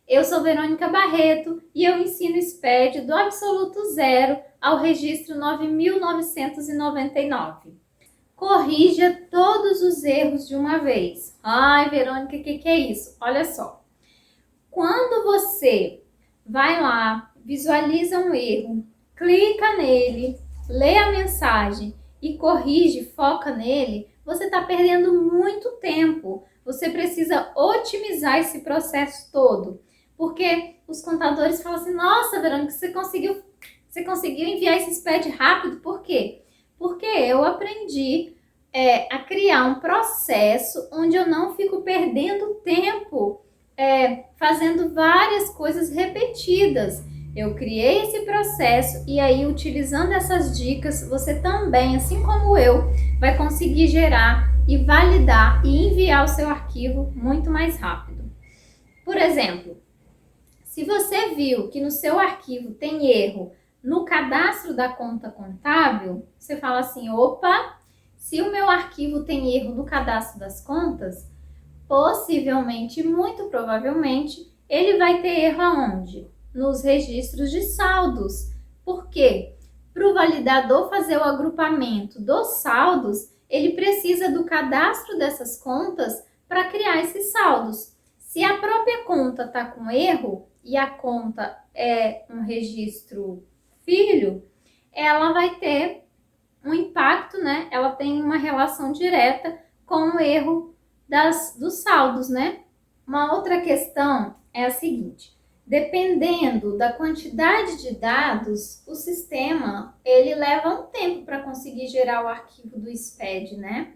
Eu sou Verônica Barreto e eu ensino SPED do absoluto zero ao registro 9.999. Corrija todos os erros de uma vez. Ai, Verônica, o que é isso? Olha só. Quando você vai lá, visualiza um erro, clica nele, lê a mensagem e corrige, foca nele, você está perdendo muito tempo. Você precisa otimizar esse processo todo. Porque os contadores falam assim, nossa, Verônica, você conseguiu enviar esse SPED rápido. Por quê? Porque eu aprendi a criar um processo onde eu não fico perdendo tempo fazendo várias coisas repetidas. Eu criei esse processo e aí, utilizando essas dicas, você também, assim como eu, vai conseguir gerar e validar e enviar o seu arquivo muito mais rápido. Por exemplo, se você viu que no seu arquivo tem erro no cadastro da conta contábil, você fala assim, opa, se o meu arquivo tem erro no cadastro das contas, possivelmente, muito provavelmente, ele vai ter erro aonde? Nos registros de saldos. Por quê? Para o validador fazer o agrupamento dos saldos, ele precisa do cadastro dessas contas para criar esses saldos. Se a própria conta está com erro e a conta é um registro filho, ela vai ter um impacto, né? Ela tem uma relação direta com o erro dos saldos, né? Uma outra questão é a seguinte: dependendo da quantidade de dados, o sistema ele leva um tempo para conseguir gerar o arquivo do SPED, né?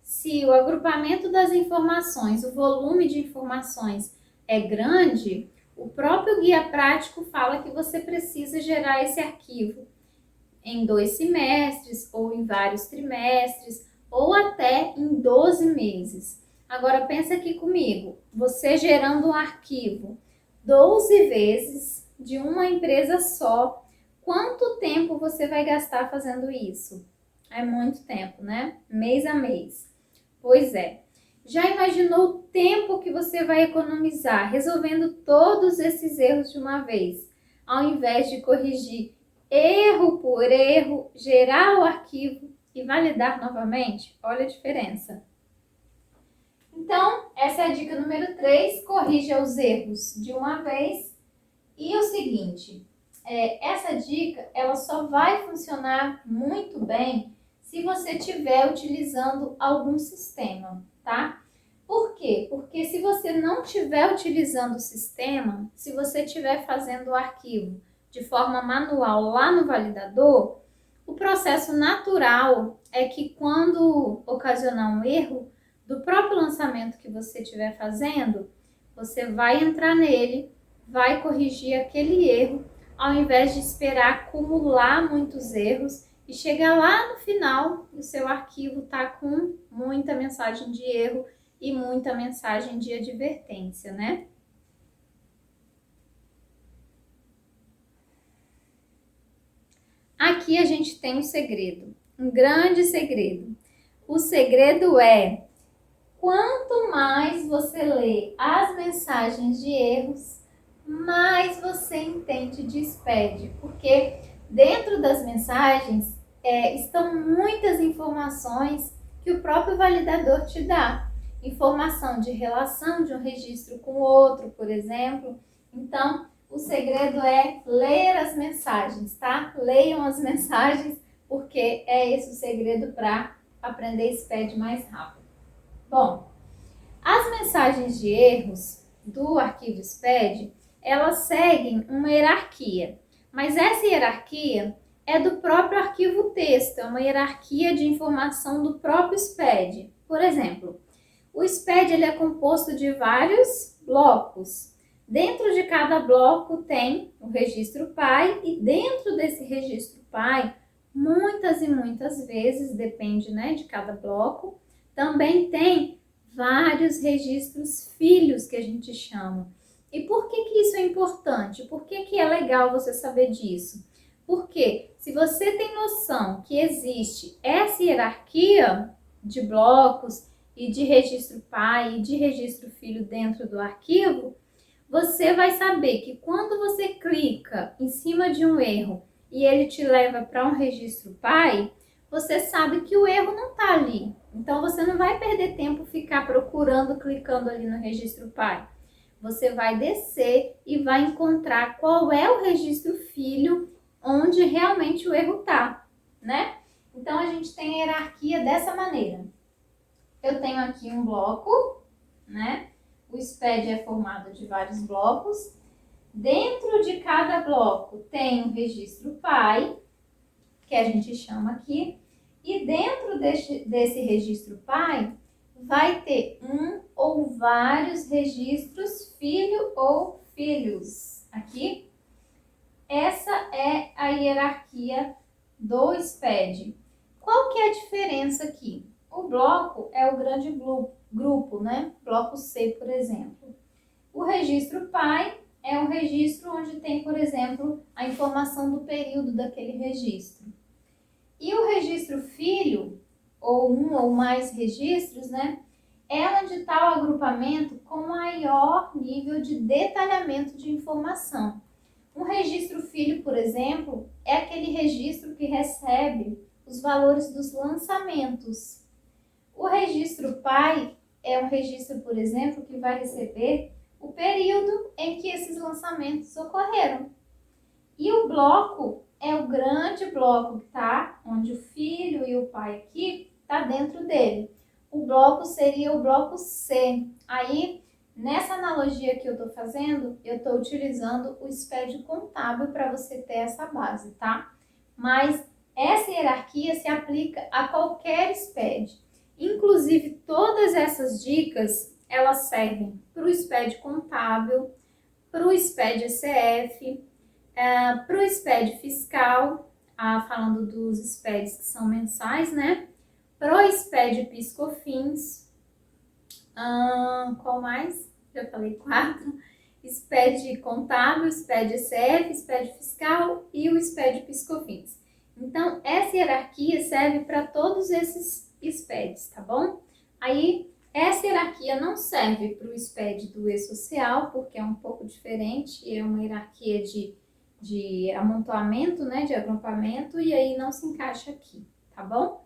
Se o agrupamento das informações, o volume de informações é grande, o próprio guia prático fala que você precisa gerar esse arquivo em 2 semestres, ou em vários trimestres, ou até em 12 meses. Agora pensa aqui comigo, você gerando um arquivo 12 vezes de uma empresa só, quanto tempo você vai gastar fazendo isso? É muito tempo, né? Mês a mês. Pois é. Já imaginou o tempo que você vai economizar resolvendo todos esses erros de uma vez, ao invés de corrigir erro por erro, gerar o arquivo e validar novamente? Olha a diferença. Então, essa é a dica número 3, corrija os erros de uma vez. E o seguinte, essa dica ela só vai funcionar muito bem se você estiver utilizando algum sistema, tá? Por quê? Porque se você não estiver utilizando o sistema, se você estiver fazendo o arquivo de forma manual lá no validador, o processo natural é que quando ocasionar um erro do próprio lançamento que você estiver fazendo, você vai entrar nele, vai corrigir aquele erro, ao invés de esperar acumular muitos erros e chegar lá no final, o seu arquivo tá com muita mensagem de erro e muita mensagem de advertência, né? Aqui a gente tem um segredo, um grande segredo. O segredo é, quanto mais você lê as mensagens de erros, mais você entende de SPED, porque dentro das mensagens estão muitas informações que o próprio validador te dá. Informação de relação de um registro com o outro, por exemplo. Então, o segredo é ler as mensagens, tá? Leiam as mensagens, porque é esse o segredo para aprender SPED mais rápido. Bom, as mensagens de erros do arquivo SPED, elas seguem uma hierarquia, mas essa hierarquia é do próprio arquivo texto, é uma hierarquia de informação do próprio SPED. Por exemplo, o SPED ele é composto de vários blocos. Dentro de cada bloco tem o registro pai e dentro desse registro pai, muitas e muitas vezes, depende, né, de cada bloco, também tem vários registros filhos que a gente chama. E por que isso é importante? Por que é legal você saber disso? Porque se você tem noção que existe essa hierarquia de blocos e de registro pai e de registro filho dentro do arquivo, você vai saber que quando você clica em cima de um erro e ele te leva para um registro PAI, você sabe que o erro não está ali. Então você não vai perder tempo ficar procurando, clicando ali no registro PAI. Você vai descer e vai encontrar qual é o registro filho onde realmente o erro está, né? Então a gente tem a hierarquia dessa maneira. Eu tenho aqui um bloco, né? O SPED é formado de vários blocos. Dentro de cada bloco tem um registro PAI, que a gente chama aqui, e dentro desse registro PAI vai ter um ou vários registros filho ou filhos. Aqui, essa é a hierarquia do SPED. Qual que é a diferença aqui? O bloco é o grande grupo, né? Bloco C, por exemplo. O registro PAI é um registro onde tem, por exemplo, a informação do período daquele registro. E o registro filho, ou um ou mais registros, né? É onde está o agrupamento com maior nível de detalhamento de informação. Um registro filho, por exemplo, é aquele registro que recebe os valores dos lançamentos. O registro PAI é um registro, por exemplo, que vai receber o período em que esses lançamentos ocorreram. E o bloco é o grande bloco que está, onde o filho e o pai aqui está dentro dele. O bloco seria o bloco C. Aí, nessa analogia que eu estou fazendo, eu estou utilizando o SPED contábil para você ter essa base, tá? Mas essa hierarquia se aplica a qualquer SPED. Inclusive, todas essas dicas, elas servem para o SPED contábil, para o SPED ECF, para o SPED fiscal, falando dos SPEDs que são mensais, né? Para o SPED PIS/COFINS, qual mais? Já falei 4. SPED contábil, SPED ECF, SPED fiscal e o SPED PIS/COFINS. Então, essa hierarquia serve para todos esses SPEDs, tá bom? Aí, essa hierarquia não serve para o SPED do E-Social, porque é um pouco diferente, é uma hierarquia de amontoamento, né, de agrupamento, e aí não se encaixa aqui, tá bom?